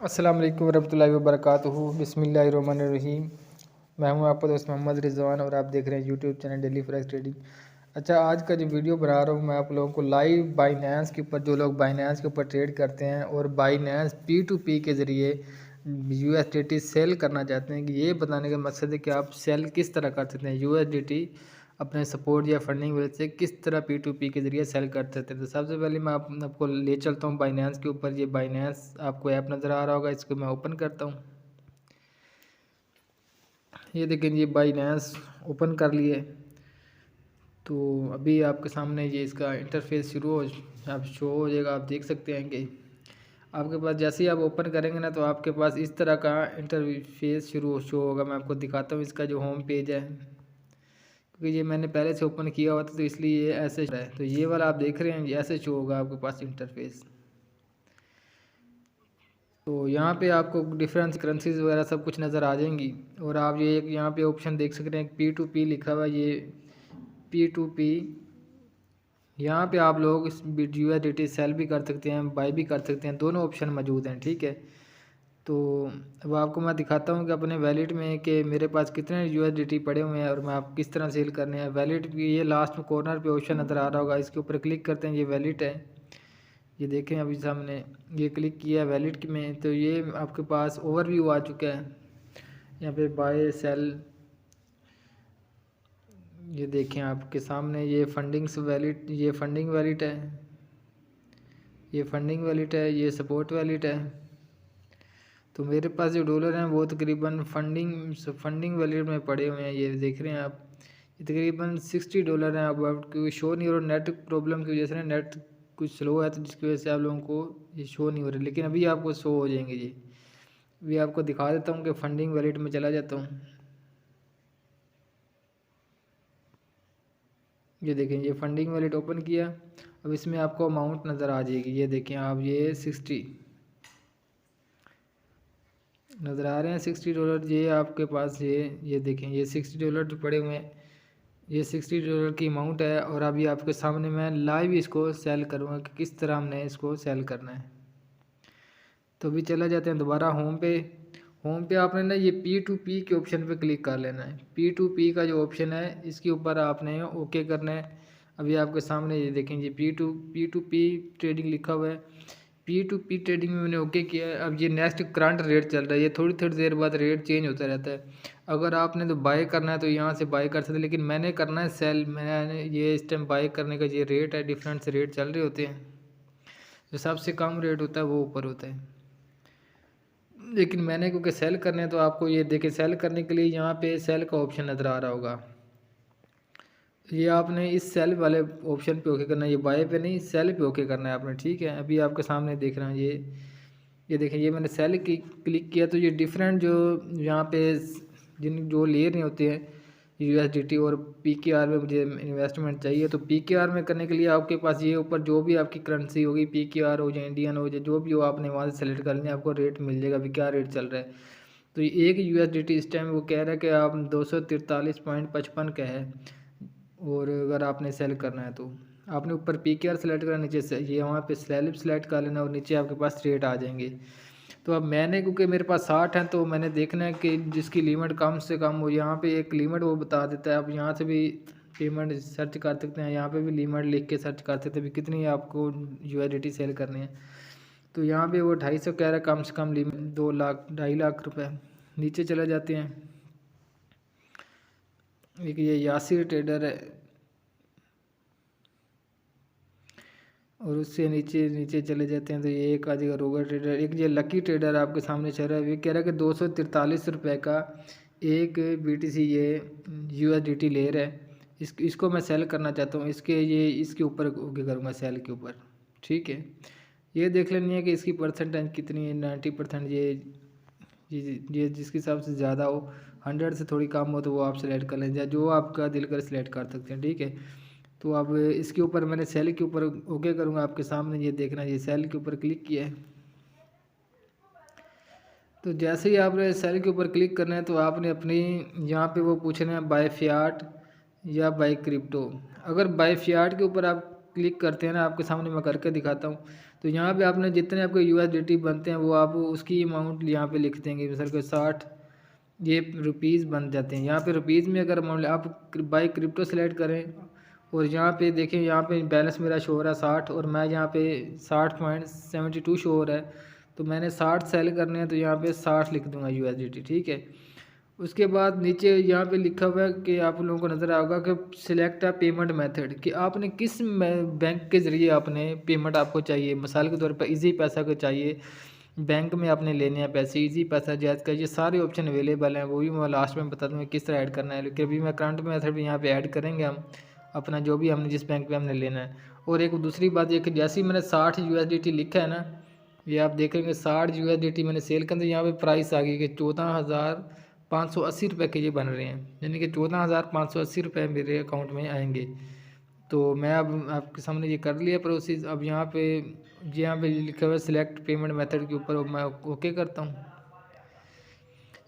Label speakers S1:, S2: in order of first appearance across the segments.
S1: अस्सलाम वालेकुम वरहमतुल्लाहि वबरकातुहू। बिस्मिल्लाहिर्रहमानिर्रहीम। मैं हूं आपका दोस्त मोहम्मद रिजवान और आप देख रहे हैं YouTube channel daily forex trading. अच्छा, आज का जो वीडियो बना रहा हूं मैं आप लोगों को लाइव बाइनेंस के ऊपर, जो लोग बाइनेंस के ऊपर ट्रेड करते हैं और बाइनेंस P2P के ज़रिए USDT सेल करना चाहते हैं, कि ये बताने का मकसद है कि आप सेल किस तरह कर सकते हैं। USDT अपने सपोर्ट या फंडिंग वजह से किस तरह P2P के ज़रिए सेल कर सकते हैं। तो सबसे पहले मैं आपको ले चलता हूँ बाइनेंस के ऊपर। ये बाइनेंस आपको ऐप नज़र आ रहा होगा, इसको मैं ओपन करता हूँ। ये देखें, ये बाइनेंस ओपन कर लिए। तो अभी आपके सामने ये इसका इंटरफेस शुरू हो आप शो हो जाएगा। आप देख सकते हैं कि आपके पास जैसे ही आप ओपन करेंगे ना, तो आपके पास इस तरह का इंटरफेस शो होगा। मैं आपको दिखाता हूँ इसका जो होम पेज है, क्योंकि ये मैंने पहले से ओपन किया हुआ था, तो इसलिए ये ऐसे है। तो ये वाला आप देख रहे हैं, ये ऐसे शो होगा आपके पास इंटरफेस। तो यहाँ पे आपको डिफरेंस करेंसीज वगैरह सब कुछ नज़र आ जाएंगी। और आप ये एक यहाँ पे ऑप्शन देख सकते हैं, P2P लिखा हुआ है। ये P2P, यहाँ पे आप लोग इस USDT सेल भी कर सकते हैं, बाई भी कर सकते हैं, दोनों ऑप्शन मौजूद हैं। ठीक है, तो अब आपको मैं दिखाता हूँ कि अपने वैलेट में कि मेरे पास कितने USDT पड़े हुए हैं और मैं आप किस तरह सेल करने हैं। वैलेट की ये लास्ट में कॉर्नर पे ऑप्शन नज़र आ रहा होगा, इसके ऊपर क्लिक करते हैं। ये वैलेट है, ये देखें अभी सामने ये क्लिक किया वैलेट में, तो ये आपके पास ओवरव्यू आ चुका है। यहाँ पे बाय सेल, ये देखें आपके सामने ये फंडिंग्स वैलेट, ये फंडिंग वैलेट है, ये फंडिंग वैलेट है, ये सपोर्ट वैलेट है। तो मेरे पास जो डॉलर हैं वो तकरीबन फंडिंग वैलेट में पड़े हुए हैं। ये देख रहे हैं आप, ये तकरीबन $60 हैं। अब आपको शो नहीं हो रहा, नेट प्रॉब्लम की वजह से ना, नेट कुछ स्लो है, तो जिसकी वजह से आप लोगों को ये शो नहीं हो रही, लेकिन अभी आपको शो हो जाएंगे। ये अभी आपको दिखा देता हूँ कि फंडिंग वैलेट में चला जाता हूँ। ये देखें, ये फंडिंग वैलेट ओपन किया। अब इसमें आपको अमाउंट नज़र आ जाएगी। ये देखें आप, ये 60 नज़र आ रहे हैं, $60। ये आपके पास ये देखें, ये $60 जो पड़े हुए हैं, ये $60 की अमाउंट है। और अभी आपके सामने मैं लाइव इसको सेल करूँगा कि किस तरह हमने इसको सेल करना है। तो अभी चला जाते हैं दोबारा होम पे। होम पे आपने ना ये P2P के ऑप्शन पे क्लिक कर लेना है। P2P का जो ऑप्शन है, इसके ऊपर आपने ओके करना है। अभी आपके सामने ये देखें, ये P2P ट्रेडिंग लिखा हुआ है। P2P ट्रेडिंग में मैंने ओके किया है। अब ये नेक्स्ट करंट रेट चल रहा है, ये थोड़ी थोड़ी देर बाद रेट चेंज होता रहता है। अगर आपने तो बाय करना है तो यहाँ से बाय कर सकते हैं, लेकिन मैंने करना है सेल। मैंने ये इस टाइम बाय करने का ये रेट है, डिफरेंट से रेट चल रहे होते हैं। जो सबसे कम रेट होता है वो ऊपर होता है, लेकिन मैंने क्योंकि सेल करने हैं, तो आपको ये देखें, सेल करने के लिए यहाँ पे सेल का ऑप्शन नज़र आ रहा होगा। ये आपने इस सेल वाले ऑप्शन पे ओके करना है, ये बाय पे नहीं, सेल पे ओके करना है आपने। ठीक है, अभी आपके सामने देख रहे हैं ये देखें, ये मैंने सेल की क्लिक किया, तो ये डिफरेंट जो यहाँ पे जो ले रहे होते हैं USDT और PKR में मुझे इन्वेस्टमेंट चाहिए। तो PKR में करने के लिए आपके पास ये ऊपर जो भी आपकी करेंसी होगी, PKR हो जाए, इंडियन हो जाए, जो भी हो, आपने वहाँ से सेलेक्ट कर लेना, आपको रेट मिल जाएगा अभी क्या रेट चल रहा है। तो एक USDT इस टाइम वो कह रहा है कि आप 243.55 का है। और अगर आपने सेल करना है तो आपने ऊपर PKR सेलेक्ट करना, नीचे से ये वहाँ पे स्लैब सेलेक्ट कर लेना और नीचे आपके पास रेट आ जाएंगे। तो अब मैंने, क्योंकि मेरे पास 60 हैं, तो मैंने देखना है कि जिसकी लिमिट कम से कम हो। यहाँ पे एक लिमिट वो बता देता है, आप यहाँ से भी पेमेंट सर्च कर सकते हैं, यहाँ पे भी लिमिट लिख के सर्च कर सकते हैं भी कितनी आपको USDT सेल करनी है। तो यहाँ पे वो 250 कह रहा है कम से कम लिमिट, 2 लाख 2.5 लाख रुपये। नीचे चले जाते हैं, एक ये यासिर ट्रेडर है, और उससे नीचे नीचे चले जाते हैं तो ये एक आ जाएगा रोगर ट्रेडर। एक ये लकी ट्रेडर आपके सामने चल रहा है, ये कह रहा है कि 243 रुपये का एक BTC ये USDT ले रहा है। इसको मैं सेल करना चाहता हूँ, इसके ऊपर ओके करूँगा, सेल के ऊपर। ठीक है, ये देख लेनी है कि इसकी परसेंटेज कितनी है। 90%। ये जिसके हिसाब से ज़्यादा हो, 100 से थोड़ी कम हो, तो वो आप सेलेक्ट कर लें, जो आपका दिल कर सेलेक्ट कर सकते हैं। ठीक है, तो अब इसके ऊपर मैंने सेल के ऊपर ओके करूँगा। आपके सामने ये देखना, ये सेल के ऊपर क्लिक किया है। तो जैसे ही आपने सेल के ऊपर क्लिक करना है, तो आपने अपनी यहाँ पे वो पूछना है बाय फियाट या बाय क्रिप्टो। अगर बाय फियाट के ऊपर आप क्लिक करते हैं ना, आपके सामने मैं करके दिखाता हूँ। तो यहाँ पे आपने जितने आपके USDT बनते हैं वो आप उसकी अमाउंट यहाँ पे लिख देंगे। मिसाल के 60 ये रुपीज़ बन जाते हैं। यहाँ पे रुपीज़ में अगर मान लो आप बाई क्रिप्टो सेलेक्ट करें और यहाँ पे देखें, यहाँ पे बैलेंस मेरा शो हो रहा है 60 और मैं यहाँ पे 60.72 शो हो रहा है। तो मैंने 60 सेल करने हैं तो यहाँ पे 60 लिख दूंगा USDT, ठीक है। उसके बाद नीचे यहाँ पे लिखा हुआ है कि आप लोगों को नज़र आएगा कि सिलेक्ट अ पेमेंट मेथड, कि आपने किस बैंक के ज़रिए आपने पेमेंट आपको चाहिए। मिसाल के तौर पर इजी पैसा को चाहिए, बैंक में आपने लेने हैं पैसे, इजी पैसा, जैज़ का, ये सारे ऑप्शन अवेलेबल हैं। वो भी मैं लास्ट में बता दूँगा किस तरह ऐड करना है। लेकिन अभी मैं करंट मेथड भी यहाँ पे ऐड करेंगे हम अपना, जो भी हमने जिस बैंक पे हमने लेना है। और एक दूसरी बात ये कि जैसे ही मैंने 60 USDT लिखा है ना, ये आप देखेंगे 60 USDT मैंने सेल कर दिया। यहाँ पे प्राइस आ गई कि 14,580 रुपये के ये बन रहे हैं, यानी कि 14,580 रुपये मेरे अकाउंट में आएंगे। तो मैं अब आपके सामने ये कर लिया प्रोसेस। अब यहाँ पे लिखा हुआ है सिलेक्ट पेमेंट मेथड के ऊपर मैं ओके करता हूँ।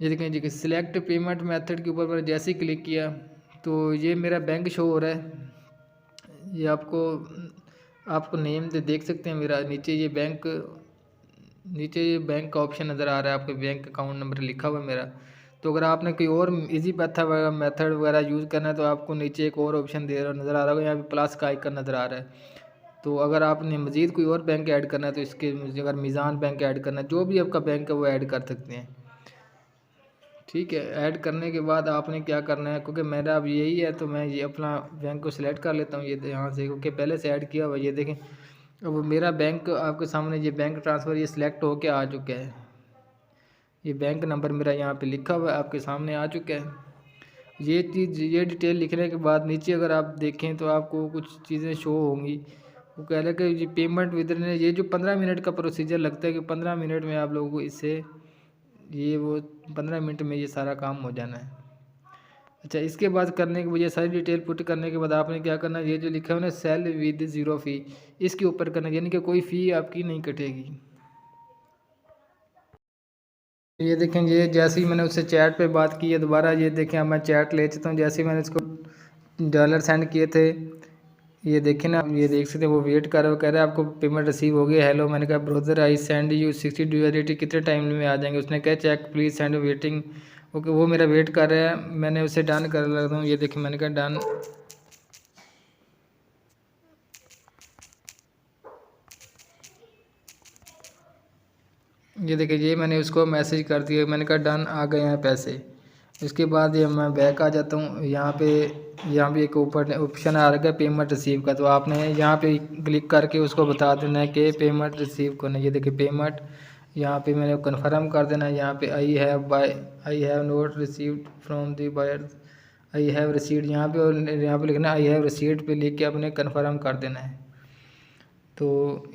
S1: ये देखें जी, सिलेक्ट पेमेंट मेथड के ऊपर मैंने जैसे ही क्लिक किया तो ये मेरा बैंक शो हो रहा है। ये आपको नेम देख सकते हैं मेरा, नीचे ये बैंक का ऑप्शन नज़र आ रहा है, आपके बैंक अकाउंट नंबर लिखा हुआ है मेरा। तो अगर आपने कोई और इजी मेथड वगैरह यूज़ करना है तो आपको नीचे एक और ऑप्शन नज़र आ रहा होगा, यहाँ पे प्लस का आइकन नज़र आ रहा है। तो अगर आपने मज़ीद कोई और बैंक ऐड करना है तो इसके अगर मीज़ान बैंक ऐड करना है, जो भी आपका बैंक है वो ऐड कर सकते हैं, ठीक है। ऐड करने के बाद आपने क्या करना है, क्योंकि मेरा अब यही है तो मैं ये अपना बैंक को सिलेक्ट कर लेता हूँ ये यहाँ से, क्योंकि पहले से ऐड किया हुआ। ये देखें अब मेरा बैंक आपके सामने, ये बैंक ट्रांसफ़र ये सिलेक्ट होके आ चुका है। ये बैंक नंबर मेरा यहाँ पे लिखा हुआ है आपके सामने आ चुका है। ये डिटेल लिखने के बाद नीचे अगर आप देखें तो आपको कुछ चीज़ें शो होंगी। वो कह रहा है कि ये पेमेंट विदइन, ये जो 15 मिनट का प्रोसीजर लगता है कि 15 मिनट में आप लोगों को इससे 15 मिनट में ये सारा काम हो जाना है। अच्छा, इसके बाद करने के ये सारी डिटेल पुट करने के बाद आपने क्या करना है, ये जो लिखा है ना सेल विद ज़ीरो फ़ी, इसके ऊपर करना है, यानी कि कोई फ़ी आपकी नहीं कटेगी। ये देखें, ये जैसे ही मैंने उससे चैट पे बात की है दोबारा, ये देखें अब मैं चैट ले चुका हूँ। जैसे ही मैंने इसको डॉलर सेंड किए थे, ये देखें ना, ये देख सकते हैं वो वेट कर रहा है, वो कह रहा है आपको पेमेंट रिसीव हो गया। हेलो, मैंने कहा brother I send you 60 USDT, कितने टाइम में आ जाएंगे। उसने कहा check please send waiting. Okay, वो मेरा वेट कर रहा है, मैंने उसे डन कर लगता हूँ। ये देखें मैंने कहा डन। ये देखिए, ये मैंने उसको मैसेज कर दिया, मैंने कहा डन, आ गए हैं पैसे। उसके बाद ये मैं बैक आ जाता हूँ। यहाँ पे एक ऊपर ऑप्शन आ रहा है पेमेंट रिसीव का, तो आपने यहाँ पे क्लिक करके उसको बता देना है कि पेमेंट रिसीव करना है। ये देखिए पेमेंट, यहाँ पे मैंने कन्फर्म कर देना है। यहाँ पे I have not received from the buyer, I have received यहाँ पे, और यहाँ पे लिखना आई हैव रिसीव्ड पे लिख के अपने कन्फर्म कर देना है। तो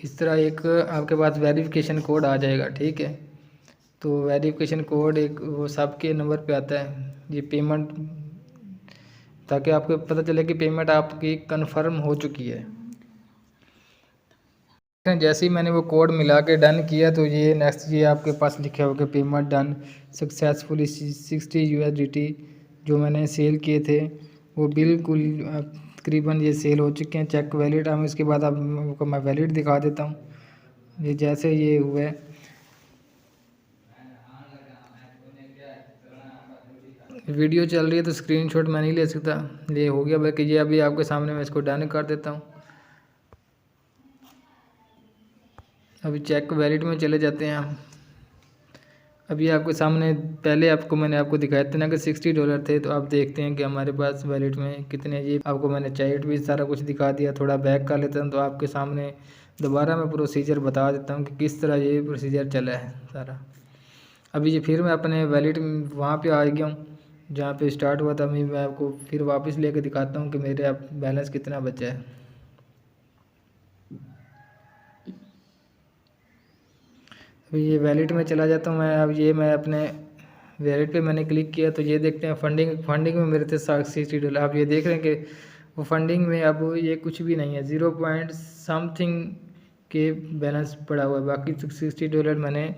S1: इस तरह एक आपके पास वेरिफिकेशन कोड आ जाएगा, ठीक है। तो वेरिफिकेशन कोड एक वो सबके नंबर पे आता है, ये पेमेंट, ताकि आपको पता चले कि पेमेंट आपकी कंफर्म हो चुकी है। जैसे ही मैंने वो कोड मिला के डन किया तो ये नेक्स्ट ये आपके पास लिखा होगा पेमेंट डन सक्सेसफुली 60 USDT जो मैंने सेल किए थे वो बिल्कुल तकरीबन ये सेल हो चुके हैं। चेक वैलिड, हम इसके बाद आपको मैं वैलिड दिखा देता हूँ। ये जैसे ये हुआ है, वीडियो चल रही है तो स्क्रीनशॉट मैं नहीं ले सकता, ये हो गया, बल्कि ये अभी आपके सामने मैं इसको डन कर देता हूँ। अभी चेक वैलिड में चले जाते हैं हम। अभी आपके सामने पहले मैंने आपको दिखाया था ना कि $60 थे, तो आप देखते हैं कि हमारे पास वैलिड में कितने। ये आपको मैंने चैट भी सारा कुछ दिखा दिया। थोड़ा बैक कर लेता हूँ तो आपके सामने दोबारा मैं प्रोसीजर बता देता हूँ कि किस तरह ये प्रोसीजर चला है सारा। अभी ये फिर मैं अपने वैलिड वहाँ पे आ गया हूँ जहाँ पे स्टार्ट हुआ था। अभी मैं आपको फिर वापस लेके दिखाता हूँ कि मेरे अब बैलेंस कितना बचा है। अभी ये वैलेट में चला जाता हूँ मैं। अब ये मैं अपने वैलेट पे मैंने क्लिक किया तो ये देखते हैं फंडिंग में मेरे थे $60। आप ये देख रहे हैं कि वो फंडिंग में अब ये कुछ भी नहीं है, 0 पॉइंट समथिंग के बैलेंस पड़ा हुआ है। बाकी $60 मैंने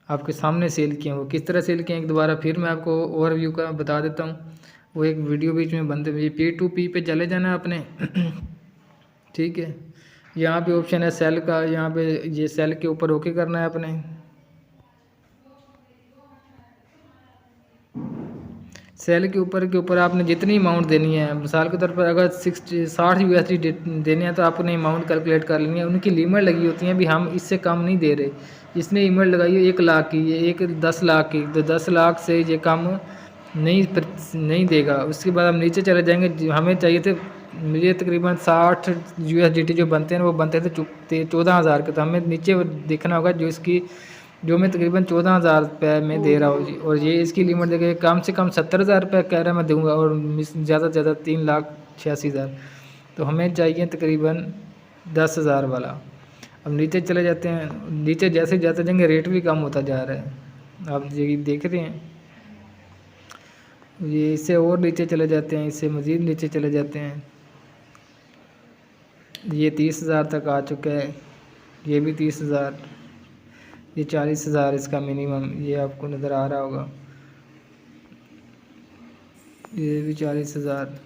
S1: आपके सामने सेल किए हैं। वो किस तरह सेल किए हैं एक दोबारा फिर मैं आपको ओवरव्यू का बता देता हूँ। वो एक वीडियो बीच में बनते हुए P2P पे चले जाना अपने ठीक है। यहाँ पे ऑप्शन है सेल का, यहाँ पे ये सेल के ऊपर ओके करना है अपने। सेल के ऊपर आपने जितनी अमाउंट देनी है, मिसाल के तौर पर अगर 60 USD देने हैं तो आपने अमाउंट कैलकुलेट कर लेनी है। उनकी लिमिट लगी होती है, भी हम इससे कम नहीं दे रहे। इसने लिमिट लगाई है 1 लाख की, ये 10 लाख की, तो 10 लाख से ये कम नहीं देगा। उसके बाद हम नीचे चले जाएंगे। हमें चाहिए थे, मुझे तकरीबन 60 USDT जो बनते हैं वो बनते थे 14,000 के। तो हमें नीचे देखना होगा जो मैं तकरीबन 14,000 रुपये में दे रहा हूँ जी, और ये इसकी लिमिट देखिए कम से कम 70,000 रुपये कह रहा है मैं दूंगा, और ज़्यादा से ज़्यादा 3,86,000। तो हमें चाहिए तकरीबन 10,000 वाला। अब नीचे चले जाते हैं, नीचे जैसे जाते जाएंगे रेट भी कम होता जा रहा है, आप ये देख रहे हैं। ये इससे और नीचे चले जाते हैं, इससे मज़ीद नीचे चले जाते हैं। ये 30,000 तक आ चुका है, ये भी 30,000, ये 40,000 इसका मिनिमम, ये आपको नज़र आ रहा होगा। ये भी 40,000,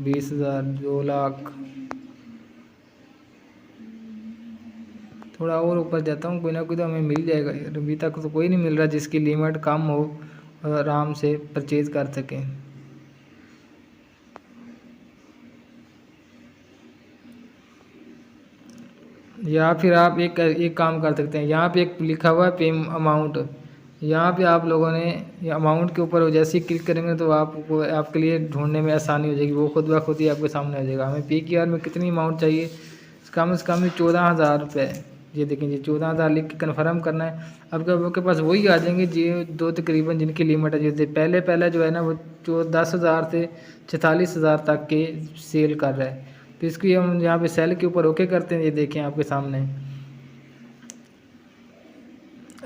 S1: 20,000, 2 लाख। थोड़ा और ऊपर जाता हूँ, कोई ना कोई तो हमें मिल जाएगा यार। अभी तक तो कोई नहीं मिल रहा जिसकी लिमिट कम हो और आराम से परचेज़ कर सकें। या फिर आप एक काम कर सकते हैं, यहाँ पे एक लिखा हुआ है पे अमाउंट। यहाँ पे आप लोगों ने अमाउंट के ऊपर जैसे ही क्लिक करेंगे तो आपके लिए ढूंढने में आसानी हो जाएगी, वो खुद ब खुद ही आपके सामने आ जाएगा। हमें PQR में कितनी अमाउंट चाहिए, कम से कम 14,000 रुपये। ये देखें जी 14,000 लिख के कन्फर्म करना है। अब आपके पास वही आ जाएंगे जी दो तकरीबन जिनकी लिमिट है। जैसे पहले जो है ना वो 10,000 से 44,000 तक के सेल कर रहा है। तो इसकी हम यहाँ पे सेल के ऊपर ओके करते हैं। ये देखें आपके सामने,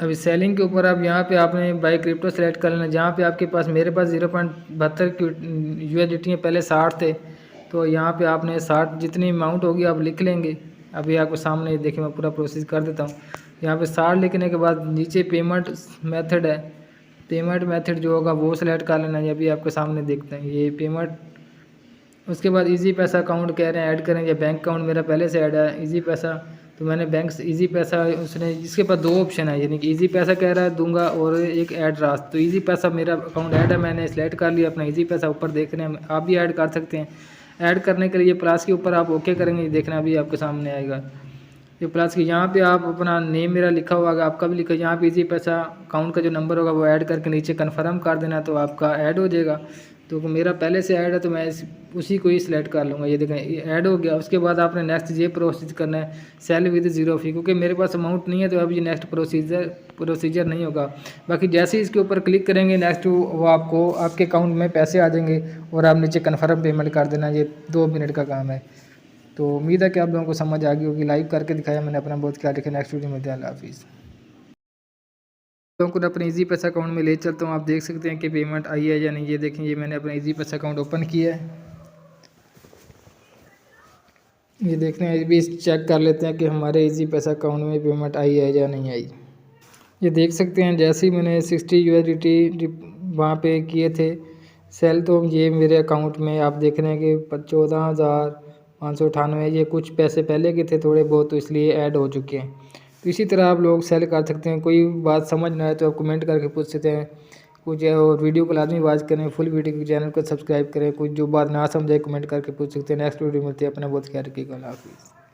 S1: अभी सेलिंग के ऊपर अब यहाँ पे आपने बाई क्रिप्टो सेलेक्ट कर लेना। जहाँ पे आपके पास, मेरे पास 0.72 USDT पहले 60 थे, तो यहाँ पे आपने 60 जितनी अमाउंट होगी आप लिख लेंगे। अभी आपको सामने देखिए मैं पूरा प्रोसेस कर देता हूँ। यहाँ पे 60 लिखने के बाद नीचे पेमेंट मेथड है, पेमेंट मेथड जो होगा वो सिलेक्ट कर लेना। ये अभी आपके सामने देखते हैं ये पेमेंट। उसके बाद इजी पैसा अकाउंट कह रहे हैं ऐड करें, या बैंक अकाउंट मेरा पहले से ऐड है इजी पैसा, तो मैंने बैंक से इजी पैसा, उसने इसके पास 2 ऑप्शन है, यानी कि इजी पैसा कह रहा है दूंगा और एक ऐड रास्त। तो इजी पैसा मेरा अकाउंट ऐड है, मैंने सेलेक्ट कर लिया अपना इजी पैसा। ऊपर देख रहे हैं आप भी ऐड कर सकते हैं। ऐड करने के लिए प्लस के ऊपर आप ओके करेंगे, देखना अभी आपके सामने आएगा ये प्लस की। यहाँ पे आप अपना नेम मेरा लिखा हुआ होगा, आपका भी लिखा, यहाँ पे इजी पैसा अकाउंट का जो नंबर होगा वो ऐड करके नीचे कन्फर्म कर देना, तो आपका ऐड हो जाएगा। तो मेरा पहले से ऐड है तो मैं उसी को ही सिलेक्ट कर लूँगा। ये देखें ऐड हो गया। उसके बाद आपने नेक्स्ट ये प्रोसीजर करना है, सेल विद 0 फी, क्योंकि मेरे पास अमाउंट नहीं है तो अब ये नेक्स्ट प्रोसीजर नहीं होगा। बाकी जैसे ही इसके ऊपर क्लिक करेंगे नेक्स्ट, वो आपको आपके अकाउंट में पैसे आ जाएंगे और आप नीचे कन्फर्म पेमेंट कर देना। ये 2 मिनट का काम है। तो उम्मीद है कि आप लोगों को समझ आ गई होगी। लाइव करके दिखाया मैंने अपना, बहुत ख्याल रखें। नेक्स्ट वीडियो में मिलते हैं, अल्लाह हाफिज़। लोगों को अपने इजी पैसा अकाउंट में ले चलता हूँ, आप देख सकते हैं कि पेमेंट आई है या नहीं। ये देखें, ये मैंने अपना इजी पैसा अकाउंट ओपन किया है। ये देखते हैं, भी चेक कर लेते हैं कि हमारे इजी पैसा अकाउंट में पेमेंट आई है या नहीं आई। ये देख सकते हैं जैसे ही मैंने 60 USDT वहाँ पे किए थे सेल, तो ये मेरे अकाउंट में आप देख रहे हैं कि 14,598, ये कुछ पैसे पहले के थे थोड़े बहुत, तो इसलिए ऐड हो चुके हैं। तो इसी तरह आप लोग सेल कर सकते हैं। कोई बात समझ ना आए तो आप कमेंट करके पूछ सकते हैं कुछ, और वीडियो को लाजमी वॉच करें, फुल वीडियो के चैनल को सब्सक्राइब करें। कुछ जो बात ना समझाए कमेंट करके पूछ सकते हैं। नेक्स्ट वीडियो मिलती है, अपना बहुत ख्याल रखिएगा, अल्लाह हाफिज़।